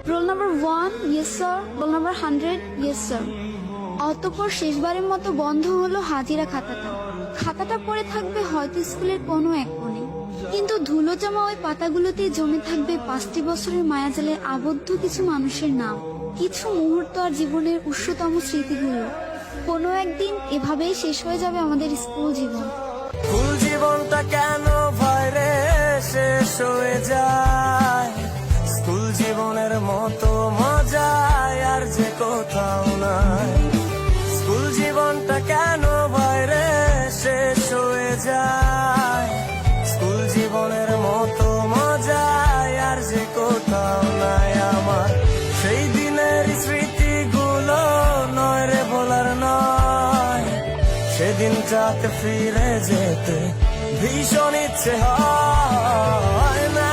Roll number 1, yes sir. Roll number 100, yes sir. অতঃপর শেষবারের মতো বন্ধ হলো হাজিরা খাতাটা। খাতাটা পড়ে থাকবে হয়তো স্কুলের কোনো এক কোণে, কিন্তু ধুলো জমা ওই পাতাগুলোতেই জমে থাকবে 5টি বছরের মায়াজালে আবদ্ধ কিছু মানুষের নাম, কিছু মুহূর্ত আর জীবনের উষ্ণতম স্মৃতিগুলো। কোনো একদিন এভাবেই শেষ হয়ে যাবে আমাদের স্কুল জীবন। স্কুল জীবনটা কেন ভয়রে শেষ হয়ে যায়? স্কুল জীবনের মতো মজা আর যে কোথাও নাই। স্কুল জীবনটা কেন ভয়রে শেষ হয়ে যায়? স্কুল জীবনের মতো মজা আর যে কোথাও নাই। আমার সেই দিনের স্মৃতিগুলো নয় রে বলার নয়, সেদিনটাতে ফিরে যেতে ভীষণ ইচ্ছে হয় না।